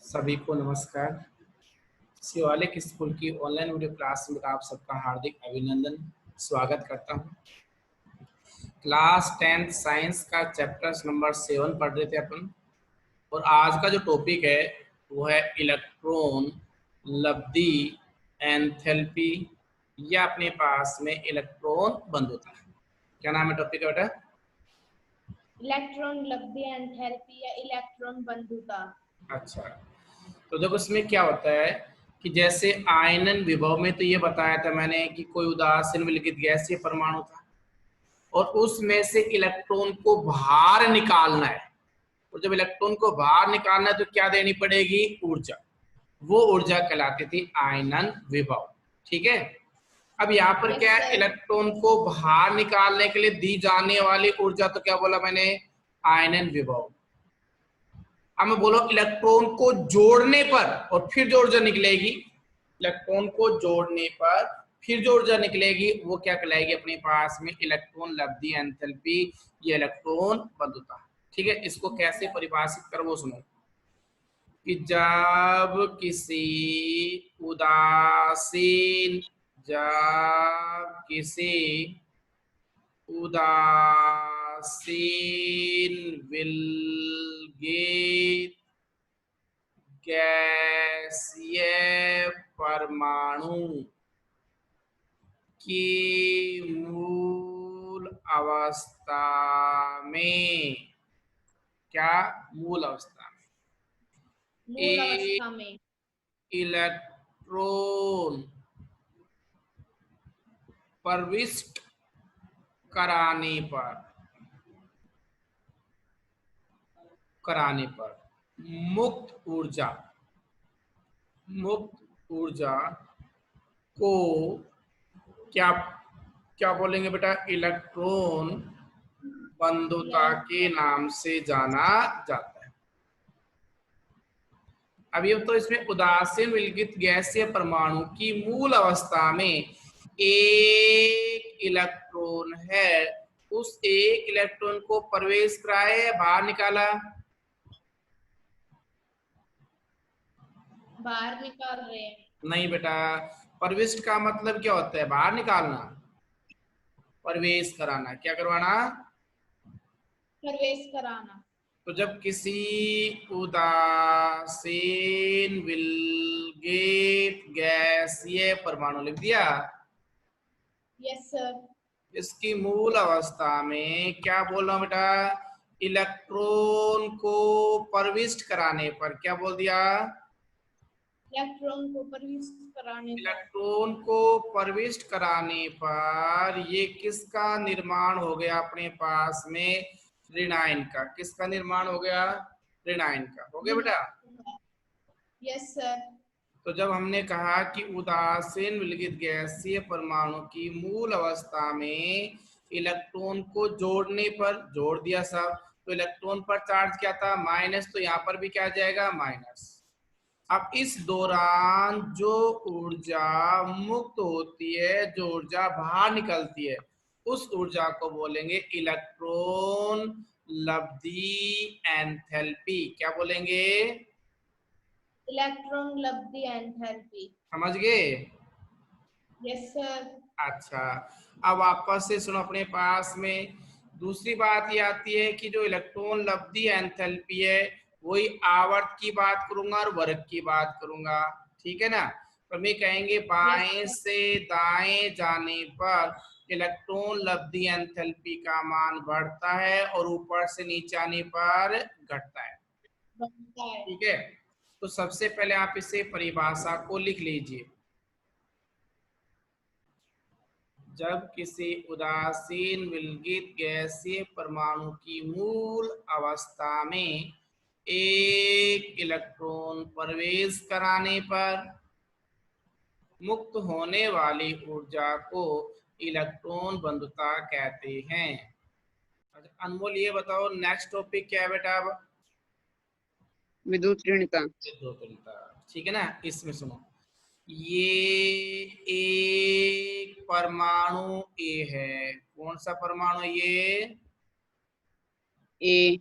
सभी को नमस्कार। शिवालिक स्कूल की ऑनलाइन वीडियो क्लास में आप सबका हार्दिक अभिनंदन स्वागत करता हूं। क्लास 10th साइंस का चैप्टर्स नंबर 7 पढ़ रहे थे अपन, और आज का जो टॉपिक है वो है इलेक्ट्रॉन, लब्धि, एंथैल्पी या अपने पास में इलेक्ट्रॉन बंद होता है। क्या नाम है टॉपिक का बेटा? इलेक्ट्रॉन लब्धि, एंथैल्पी या इलेक्ट्रॉन बंधुता। अच्छा, तो देखो इसमें क्या होता है कि जैसे आयनन विभव में तो ये बताया था मैंने कि कोई उदासीन विलगित गैसीय परमाणु था और उसमें से इलेक्ट्रॉन को बाहर निकालना है, और जब इलेक्ट्रॉन को बाहर निकालना है तो क्या देनी पड़ेगी? ऊर्जा। वो ऊर्जा कहलाती थी आयनन विभव। ठीक है। अब यहाँ पर क्या है, इलेक्ट्रॉन को बाहर निकालने के लिए दी जाने वाली ऊर्जा, तो क्या बोला मैंने? आयनन विभव। अब मैं बोलो इलेक्ट्रॉन को जोड़ने पर और फिर जो ऊर्जा निकलेगी, इलेक्ट्रॉन को जोड़ने पर फिर जो ऊर्जा निकलेगी वो क्या कहलाएगी अपने पास में? इलेक्ट्रॉन लब्धि, एंथैल्पी, ये इलेक्ट्रॉन बंधुता। ठीक है। इसको कैसे परिभाषित कर वो सुनो कि जब किसी उदासीन विलगित गैसीय परमाणु की मूल अवस्था में, क्या मूल अवस्था में इलेक्ट्रॉन प्रविष्ट कराने पर मुक्त ऊर्जा को क्या बोलेंगे बेटा? इलेक्ट्रॉन बंधुता के नाम से जाना जाता है। अब ये तो इसमें उदासीन विलगित गैसीय परमाणु की मूल अवस्था में एक इलेक्ट्रॉन है, उस एक इलेक्ट्रॉन को प्रवेश कराए या बाहर निकाला? बाहर निकाल रहे हैं। नहीं बेटा, प्रविष्ट का मतलब क्या होता है? बाहर निकालना। प्रवेश कराना, क्या करवाना? प्रवेश कराना। तो जब किसी उदासीन विलगित गैसीय परमाणु, लिख दिया? Yes sir. इसकी मूल अवस्था में क्या बोल रहा हूं बेटा? इलेक्ट्रॉन को प्रविष्ट कराने पर, क्या बोल दिया? इलेक्ट्रॉन को प्रविष्ट कराने पर ये किसका निर्माण हो गया अपने पास में? ऋणायन का। किसका निर्माण हो गया? ऋणायन का। हो गया बेटा? Yes sir. तो जब हमने कहा कि उदासीन विलगित गैसीय परमाणु की मूल अवस्था में इलेक्ट्रॉन को जोड़ने पर, जोड़ दिया सब, तो इलेक्ट्रॉन पर चार्ज क्या था? माइनस। तो यहाँ पर भी क्या आ जाएगा? माइनस। अब इस दौरान जो ऊर्जा मुक्त होती है, जो ऊर्जा बाहर निकलती है, उस ऊर्जा को बोलेंगे इलेक्ट्रॉन लब्धि, एंथैल्पी। क्या बोलेंगे? इलेक्ट्रॉन लब्धि, एंथैल्पी। समझ गए? Yes sir. अच्छा, अब वापस से सुनो अपने पास में। दूसरी बात ये आती है कि जो इलेक्ट्रॉन लब्धि एंथैल्पी है, वही आवर्त की बात करूंगा और वर्ग की बात करूंगा। ठीक है ना? तो मैं कहेंगे बाएं से दाएं जाने पर इलेक्ट्रॉन लब्धि एंथैल्पी का मान बढ़ता है और ऊपर से नीचे आने पर घटता है। ठीक है। तो सबसे पहले आप इसे परिभाषा को लिख लीजिए। जब किसी उदासीन विलगित गैसीय परमाणु की मूल अवस्था में एक इलेक्ट्रॉन प्रवेश कराने पर मुक्त होने वाली ऊर्जा को इलेक्ट्रॉन बंधुता कहते हैं। अच्छा अनमोल, ये बताओ नेक्स्ट टॉपिक क्या है बेटा? अब विद्युत ऋणता। ठीक है ना? इसमें सुनो, ये एक परमाणु ए है। कौन सा परमाणु? ये ए।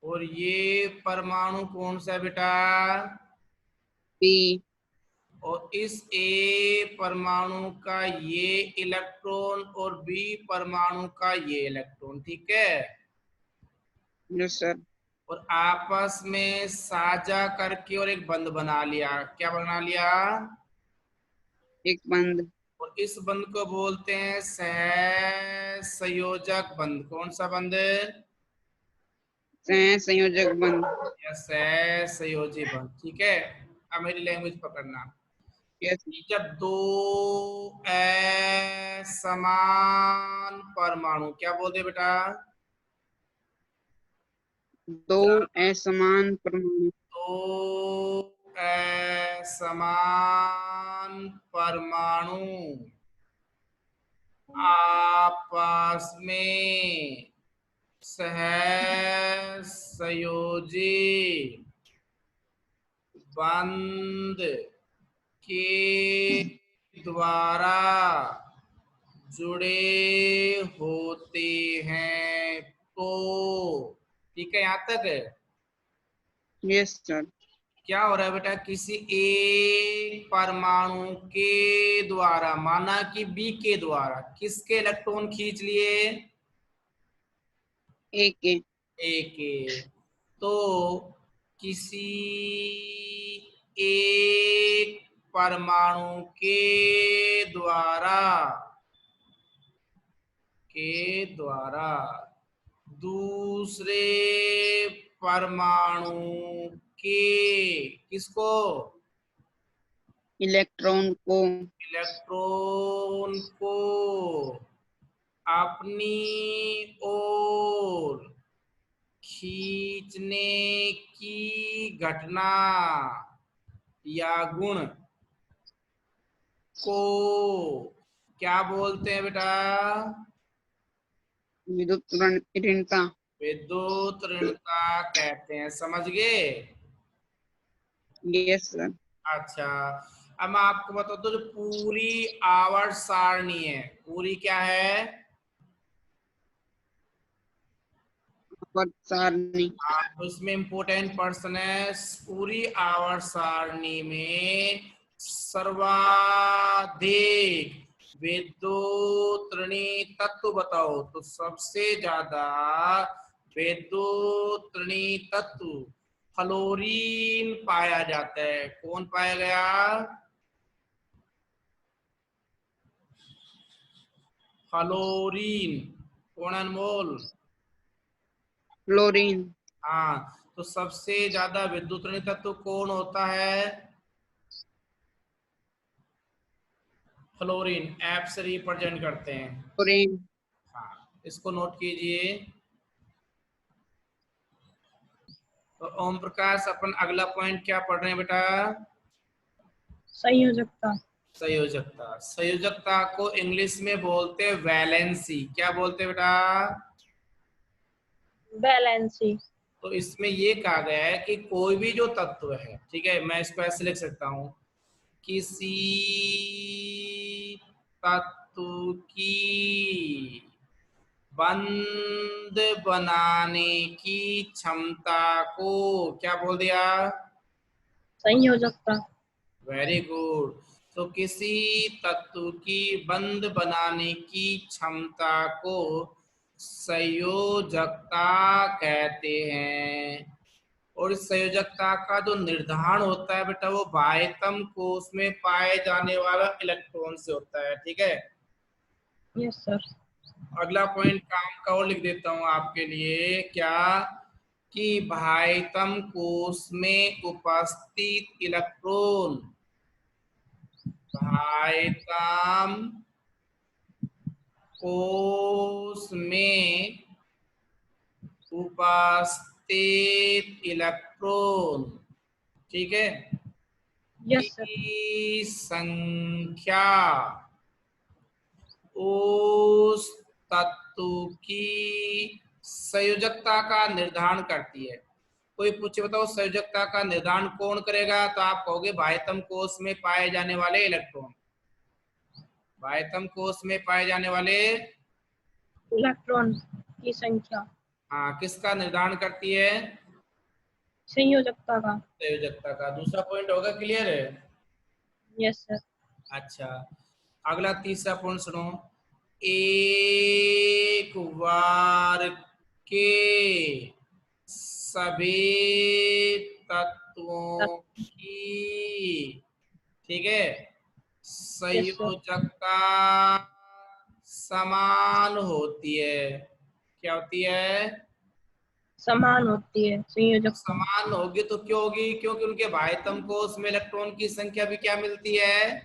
और ये परमाणु कौन सा बेटा? P. और इस ए परमाणु का ये इलेक्ट्रॉन और बी परमाणु का ये इलेक्ट्रॉन, ठीक है। Yes sir. और आपस में साझा करके और एक बंध बना लिया। क्या बना लिया? एक बंध। और इस बंध को बोलते हैं सहसंयोजक बंध। कौन सा बंध? सहसंयोजक बंध। या सहसंयोजी बंध, ठीक है। अब मेरी लैंग्वेज पकड़ना। Yes. जब दो समान परमाणु, क्या बोलते हैं बेटा? दो असमान परमाणु। दो समान परमाणु आपस में सहसंयोजी बंध के द्वारा जुड़े होते हैं। तो ठीक है, यहाँ तक है। Yes sir. क्या हो रहा है बेटा? किसी एक परमाणु के द्वारा, माना कि बी के द्वारा, किसके इलेक्ट्रॉन खींच लिए? एक के। ए के। तो किसी एक परमाणु के द्वारा दूसरे परमाणु के, किसको? इलेक्ट्रॉन को। इलेक्ट्रॉन को अपनी ओर खींचने की घटना या गुण को क्या बोलते हैं बेटा? विद्युत ऋणता। विद्युत ऋणता कहते हैं। समझ गए? Yes sir. अच्छा, अब मैं आपको बता दूं, जो पूरी आवर्त सारणी है, पूरी क्या है? आवर्त सारणी। उसमें इम्पोर्टेंट पर्सन है। पूरी आवर्त सारणी में सर्वाधिक विद्युत ऋणी तत्व बताओ। तो सबसे ज्यादा विद्युत ऋणी तत्व फ्लोरीन पाया जाता है। कौन पाया गया? फ्लोरीन। कौन अनमोल? फ्लोरीन। हाँ, तो सबसे ज्यादा विद्युत ऋणी तत्व कौन होता है? फ्लोरीन। एफ से रिप्रेजेंट करते हैं। फ्लोरीन। हाँ, इसको नोट कीजिए। तो ओम प्रकाश, अपन अगला पॉइंट क्या पढ़ रहे हैं बेटा? संयोजकता। संयोजकता। संयोजकता को इंग्लिश में बोलते हैं वैलेंसी। क्या बोलते हैं बेटा? वैलेंसी। तो इसमें ये कहा गया है कि कोई भी जो तत्व है, ठीक है, मैं इसको ऐसे लिख सकता हूं, किसी तत्व की बंध बनाने की क्षमता को क्या बोल दिया? संयोजकता। Very good. तो किसी तत्व की बंध बनाने की क्षमता को संयोजकता कहते हैं। और इस संयोजकता का जो निर्धारण होता है बेटा, वो बाह्यतम कोश में पाए जाने वाला इलेक्ट्रॉन से होता है। ठीक है। Yes sir. अगला पॉइंट काम का और लिख देता हूं आपके लिए। क्या? कि बाह्यतम कोश में उपस्थित इलेक्ट्रॉन बाह्यतम कोश में उपस्थित इलेक्ट्रॉन, ठीक है, यस सर। की संख्या उस तत्व की संयोजकता का निर्धारण करती है। कोई पूछे बताओ संयोजकता का निर्धारण कौन करेगा? तो आप कहोगे बाह्यतम कोश में पाए जाने वाले इलेक्ट्रॉन। बाह्यतम कोश में पाए जाने वाले इलेक्ट्रॉन की संख्या। हाँ, किसका निर्धारण करती है? संयोजकता का। संयोजकता का। दूसरा पॉइंट होगा क्लियर है? Yes sir. अच्छा, अगला तीसरा पॉइंट सुनो। एक वर्ग के सभी तत्वों की, ठीक है, यस सर। संयोजकता समान होती है। क्या होती है? समान होती है संयोजकता। समान होगी तो क्यों होगी? क्योंकि उनके भाइतम कोश में इलेक्ट्रॉन की संख्या भी क्या मिलती है?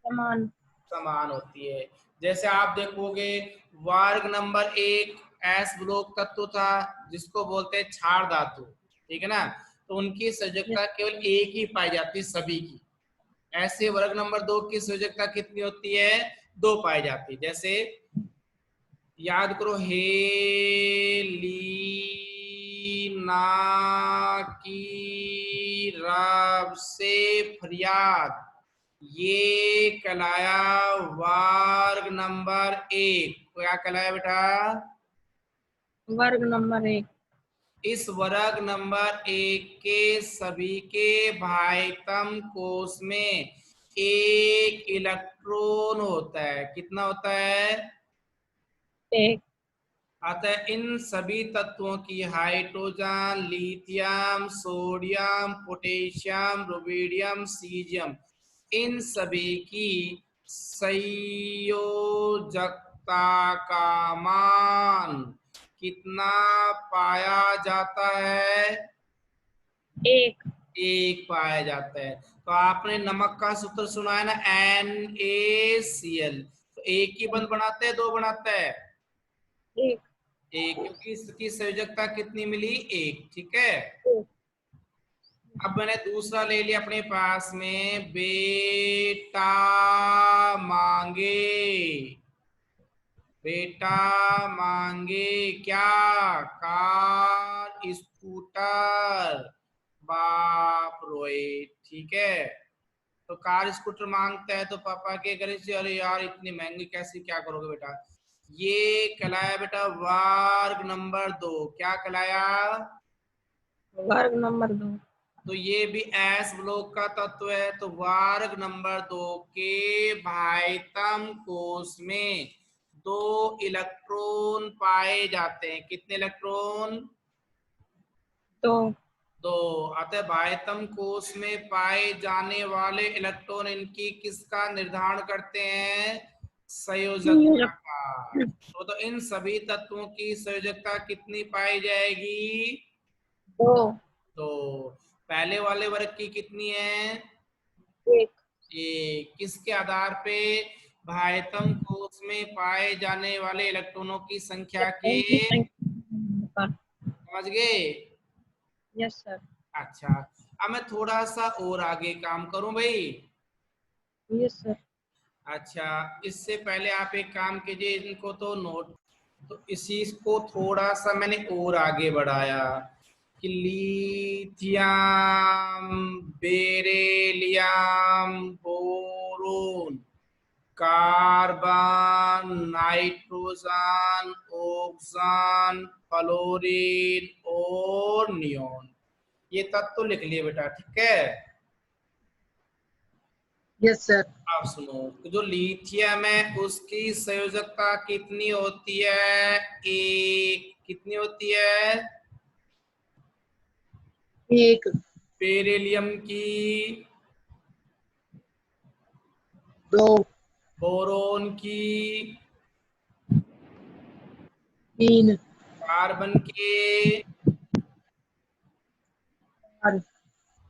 समान। समान होती है। जैसे आप देखोगे वर्ग नंबर 1 एस ब्लॉक तत्व था जिसको बोलते हैं क्षार धातु, ठीक है ना, तो उनकी संयोजकता केवल एक ही पाई जाती है सभी की। ऐसे वर्ग नंबर 2 की संयोजकता कितनी होती है? 2 पाई जाती है। जैसे याद करो, हेलीना की रब से फरियाद, ये कहलाया वर्ग नंबर 1। क्या कहलाया बेटा? वर्ग नंबर 1। इस वर्ग नंबर 1 के सभी के भाइतम कोश में एक इलेक्ट्रॉन होता है। कितना होता है? 1। अतः इन सभी तत्वों की hydrogen, lithium, sodium, potassium, rubidium, caesium, इन सभी की संयोजकता का मान कितना पाया जाता है? 1। एक पाया जाता है। तो आपने नमक का सूत्र सुना है ना, NaCl। तो एक ही बंद बनाते हैं, 2 बनाता है? 1। एक, क्योंकि इसकी संयोजकता कितनी मिली? 1, ठीक है। अब मैंने दूसरा ले लिया अपने पास में, बेटा मांगे। बेटा मांगे क्या? कार, स्कूटर, बाप रोए, ठीक है। तो कार स्कूटर मांगता है तो पापा के घर से, अरे यार इतनी महंगी कैसे, क्या करोगे बेटा? ये कहलाया बेटा वर्ग नंबर 2। क्या कहलाया? वर्ग नंबर 2। तो ये भी एस ब्लॉक का तत्व है। तो वर्ग नंबर 2 के भाइतम कोश में 2 इलेक्ट्रॉन पाए जाते हैं। कितने इलेक्ट्रॉन? 2। 2। अतः भाइतम कोश में पाए जाने वाले इलेक्ट्रॉन इनकी किसका निर्धारण करते हैं? संयोजकता संयोजक। का। तो इन सभी तत्वों की संयोजकता कितनी पाई जाएगी? 2। तो पहले वाले वर्ग की कितनी है? 1। एक। किसके आधार पे? भाइतम कोश में पाए जाने वाले इलेक्ट्रॉनों की संख्या के। इलेक्ट्रॉन की संख्या पर। समझ गए? Yes sir. अच्छा, अब मैं थोड़ा सा और आगे काम करूं भाई। Yes sir. अच्छा, इससे पहले आप एक काम कीजिए, इनको तो नोट, तो इसी को थोड़ा सा मैंने और आगे बढ़ाया कि lithium, beryllium, boron, carbon, nitrogen, oxygen, fluorine और नियोन, ये तत्व लिख लिए बेटा, ठीक है। Yes sir. आप सुनो, तो जो लिथियम है उसकी संयोजकता कितनी होती है? एक। कितनी होती है? 1। बेरिलियम की? 2। बोरोन की? 3। कार्बन के? 4।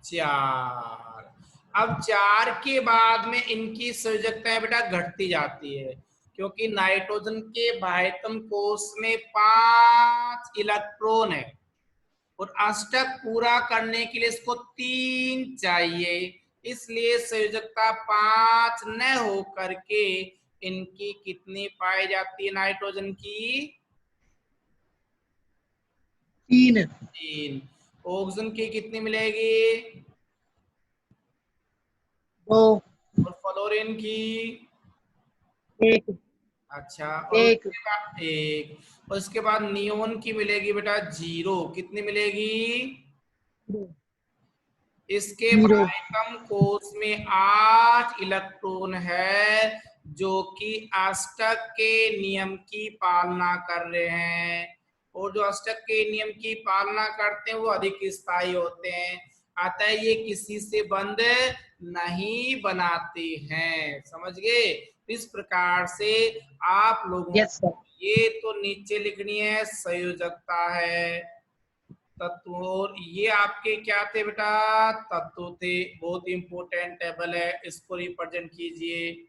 4। अब 4 के बाद में इनकी संयोजकता बेटा घटती जाती है, क्योंकि नाइट्रोजन के भाइतम कोश में 5 इलेक्ट्रॉन है और अष्टक पूरा करने के लिए इसको 3 चाहिए। इसलिए संयोजकता 5 न हो करके इनकी कितनी पाई जाती है नाइट्रोजन की? 3। 3। ऑक्सीजन की कितनी मिलेगी? 2। और फ्लोरीन की? 1। अच्छा, और 1। उसके बाद 1। और उसके बाद नियोन की मिलेगी बेटा 0। कितनी मिलेगी? इसके Zero. ब्राइटम कोष में 8 इलेक्ट्रॉन है जो कि अष्टक के नियम की पालना कर रहे हैं, और जो अष्टक के नियम की पालना करते हैं वो अधिक स्थायी होते हैं, अतः ये किसी से बंध नहीं बनाते हैं। समझ गए? इस प्रकार से आप लोगों Yes, sir. को ये तो नीचे लिखनी है, संयोजकता है, तत्व, और ये आपके क्या थे बेटा? तत्व थे। बहुत इंपॉर्टेंट टेबल है, इसको रिप्रेजेंट कीजिए।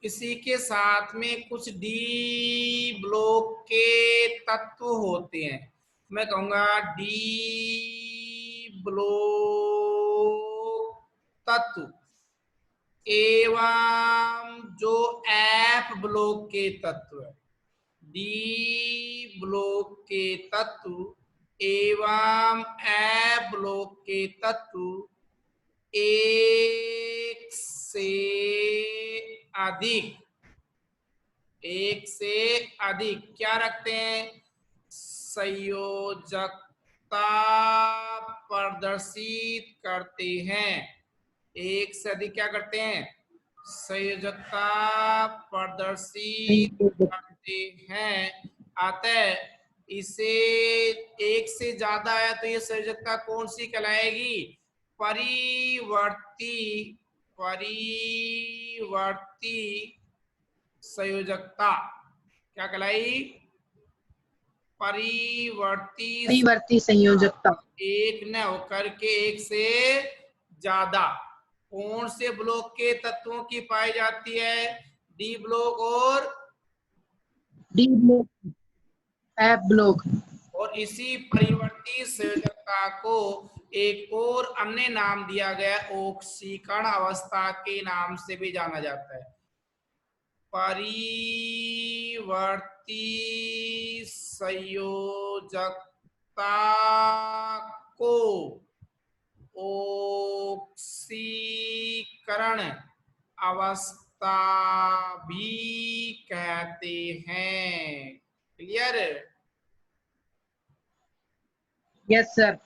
इसी के साथ में कुछ डी ब्लॉक के तत्व होते हैं, मैं कहूंगा डी ब्लॉक तत्व, एवं जो एफ ब्लॉक के तत्व है, डी ब्लॉक के तत्व एवं एफ ब्लॉक के तत्व एक से अधिक क्या रखते हैं? संयोजकता प्रदर्शित करते हैं। एक से अधिक क्या करते हैं? संयोजकता प्रदर्शित करते हैं। अतः इसे एक से ज्यादा है तो ये संयोजकता कौन सी कहलाएगी? परिवर्ती संयोजकता। क्या कहलाई? परिवर्ती संयोजकता। एक न होकर के एक से ज्यादा कौन से ब्लॉक के तत्वों की पाई जाती है? डी ब्लॉक और डी ब्लॉक, एफ ब्लॉक। और इसी परिवर्ती संयोजकता को एक और अन्य नाम दिया गया, ऑक्सीकरण अवस्था के नाम से भी जाना जाता है। परिवर्ती संयोजकता को ऑक्सीकरण अवस्था भी कहते हैं। क्लियर? Yes sir.